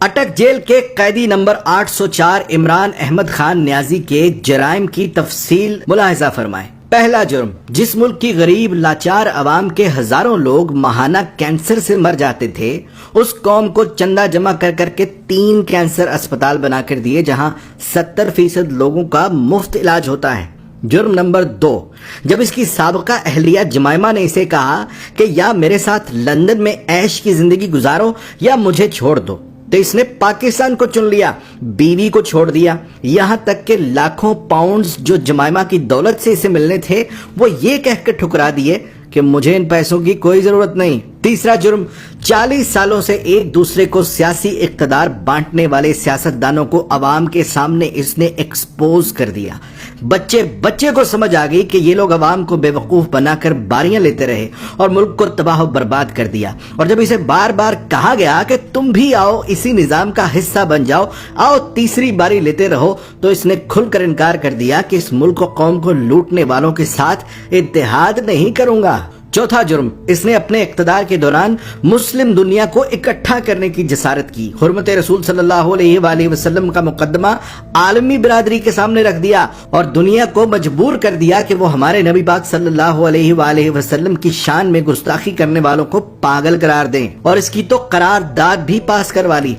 اٹک jail کے قیدی number 804 Imran Ahmad Khan نیازی کے جرائم کی تفصیل ملاحظہ فرمائیں۔ پہلا جرم، جس ملک کی غریب لاچار عوام کے ہزاروں لوگ ماہانہ کینسر سے مر جاتے تھے، اس قوم کو چندہ جمع کر کر کے 3 کینسر اسپتال بنا کر دیے جہاں 70% لوگوں کا مفت علاج ہوتا ہے۔ جرم نمبر 2، جب اس کی سابقہ اہلیہ جمائمہ نے اسے کہا کہ یا میرے ساتھ لندن میں عیش کی زندگی گزارو یا مجھے چھوڑ دو، تو اس نے پاکستان کو چن لیا، بیوی کو چھوڑ دیا، یہاں تک کہ لاکھوں پاؤنڈز جو جمائمہ کی دولت سے اسے ملنے تھے وہ یہ کہہ کے ٹھکرا دیے کہ مجھے ان پیسوں کی کوئی ضرورت نہیں۔ تیسرا جرم، 40 سالوں سے ایک دوسرے کو سیاسی اقتدار بانٹنے والے سیاستدانوں کو عوام کے سامنے اس نے ایکسپوز کر دیا۔ بچے کو سمجھ آ گئی کہ یہ لوگ عوام کو بے وقوف بنا کر باریاں لیتے رہے اور ملک کو تباہ و برباد کر دیا، اور جب اسے بار بار کہا گیا کہ تم بھی آؤ اسی نظام کا حصہ بن جاؤ، آؤ تیسری باری لیتے رہو، تو اس نے کھل کر انکار کر دیا کہ اس ملک و قوم کو لوٹنے والوں کے ساتھ اتحاد نہیں کروں گا۔ چوتھا جرم، اس نے اپنے اقتدار کے دوران مسلم دنیا کو اکٹھا کرنے کی جسارت کی، حرمت رسول صلی اللہ علیہ وآلہ وسلم کا مقدمہ عالمی برادری کے سامنے رکھ دیا اور دنیا کو مجبور کر دیا کہ وہ ہمارے نبی پاک صلی اللہ علیہ وآلہ وسلم کی شان میں گستاخی کرنے والوں کو پاگل قرار دیں، اور اس کی تو قرارداد بھی پاس کروا لی۔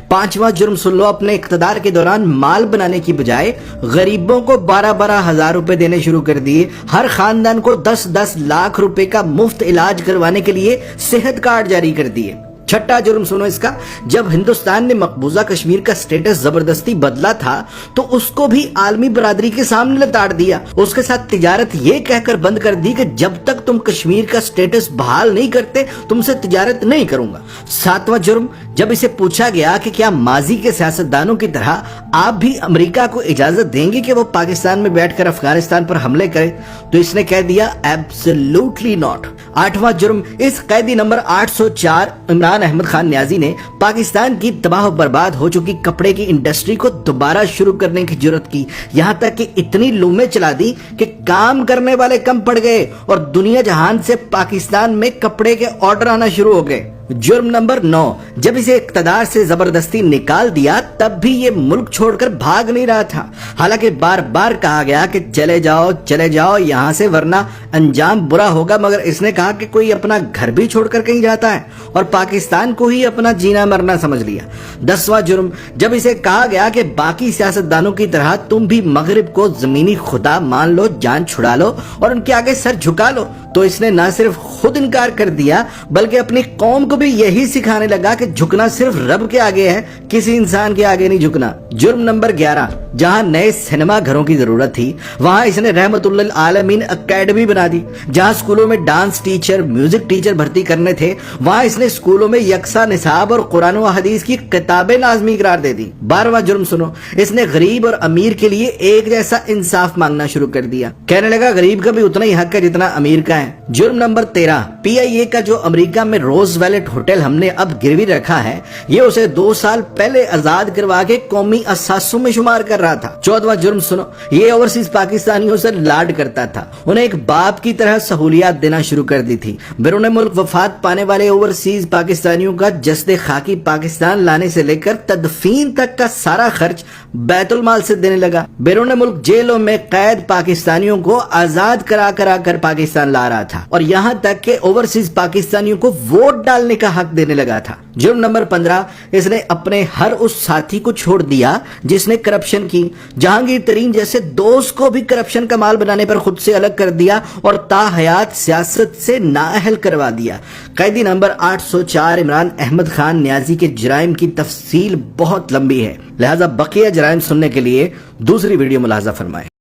پانچواں جرم سن لو، اپنے اقتدار کے دوران مال بنانے کی بجائے غریبوں کو 12 ہزار روپے دینے شروع کر دیے، ہر خاندان کو 10 لاکھ روپے کا مفت علاج کروانے کے لیے صحت کارڈ جاری کر دیے۔ چھٹا جرم سنو اس کا، جب ہندوستان نے مقبوضہ کشمیر کا سٹیٹس زبردستی بدلا تھا تو اس کو بھی عالمی برادری کے سامنے لتاڑ دیا، اس کے ساتھ تجارت یہ کہہ کر بند کر دی کہ جب تک تم کشمیر کا سٹیٹس بحال نہیں کرتے تم سے تجارت نہیں کروں گا۔ ساتواں جرم، جب اسے پوچھا گیا کہ کیا ماضی کے سیاستدانوں کی طرح آپ بھی امریکہ کو اجازت دیں گے کہ وہ پاکستان میں بیٹھ کر افغانستان پر حملے کرے، تو اس نے کہہ دیا ایبسلیوٹلی ناٹ۔ آٹھواں جرم، اس قیدی نمبر 804 عمران احمد خان نیازی نے پاکستان کی تباہ و برباد ہو چکی کپڑے کی انڈسٹری کو دوبارہ شروع کرنے کی جرت کی، یہاں تک کہ اتنی لومیں چلا دی کہ کام کرنے والے کم پڑ گئے اور دنیا جہان سے پاکستان میں کپڑے کے آرڈر آنا شروع ہو گئے۔ جرم نمبر 9، جب اسے اقتدار سے زبردستی نکال دیا تب بھی یہ ملک چھوڑ کر بھاگ نہیں رہا تھا، حالانکہ بار بار کہا گیا کہ چلے جاؤ یہاں سے ورنہ انجام برا ہوگا، مگر اس نے کہا کہ کوئی اپنا گھر بھی چھوڑ کر کہیں جاتا ہے اور پاکستان کو ہی اپنا جینا مرنا سمجھ لیا۔ 10واں جرم، جب اسے کہا گیا کہ باقی سیاستدانوں کی طرح تم بھی مغرب کو زمینی خدا مان لو، جان چھڑا لو اور ان کے آگے سر جھکا لو، تو اس نے نہ صرف خود انکار کر دیا بلکہ اپنی قوم کو بھی یہی سکھانے لگا کہ جھکنا صرف رب کے آگے ہے، کسی انسان کے آگے نہیں جھکنا۔ جرم نمبر 11، جہاں نئے سینما گھروں کی ضرورت تھی وہاں اس نے رحمت للعالمین اکیڈمی بنا دی، جہاں اسکولوں میں ڈانس ٹیچر، میوزک ٹیچر بھرتی کرنے تھے وہاں اس نے اسکولوں میں یکساں نصاب اور قرآن و حدیث کی کتابیں لازمی قرار دے دی۔ 12واں جرم سنو، اس نے غریب اور امیر کے لیے ایک جیسا انصاف مانگنا شروع کر دیا، کہنے لگا غریب کا بھی اتنا ہی حق ہے جتنا امیر کا ہے۔ جرم نمبر 13، PIA کا جو امریکہ میں روز ویلٹ ہوٹل ہم نے اب گروی رکھا ہے، یہ اسے 2 سال پہلے آزاد کروا کے قومی اثاثوں میں شمار کر رہا تھا۔ 14واں جرم سنو، یہ اوورسیز پاکستانیوں سے لاڈ کرتا تھا، انہیں ایک باپ کی طرح سہولیات دینا شروع کر دی تھی۔ بیرون ملک وفات پانے والے اوورسیز پاکستانیوں کا جسد خاکی پاکستان لانے سے لے کر تدفین تک کا سارا خرچ بیت المال سے دینے لگا۔ بیرون ملک جیلوں میں قید پاکستانیوں کو آزاد کرا کر پاکستان لا رہا تھا، اور یہاں تک کہ اوورسیز پاکستانیوں کو ووٹ ڈالنے کا حق دینے لگا تھا۔ جرم نمبر 15، اس نے اپنے ہر اس ساتھی کو چھوڑ دیا جس نے کرپشن کی، جہانگیر ترین جیسے دوست کو بھی کرپشن کا مال بنانے پر خود سے الگ کر دیا اور تا حیات سیاست سے نااہل کروا دیا۔ قیدی نمبر 804 عمران احمد خان نیازی کے جرائم کی تفصیل بہت لمبی ہے، لہذا بقیہ جرائم سننے کے لیے دوسری ویڈیو ملاحظہ فرمائیں۔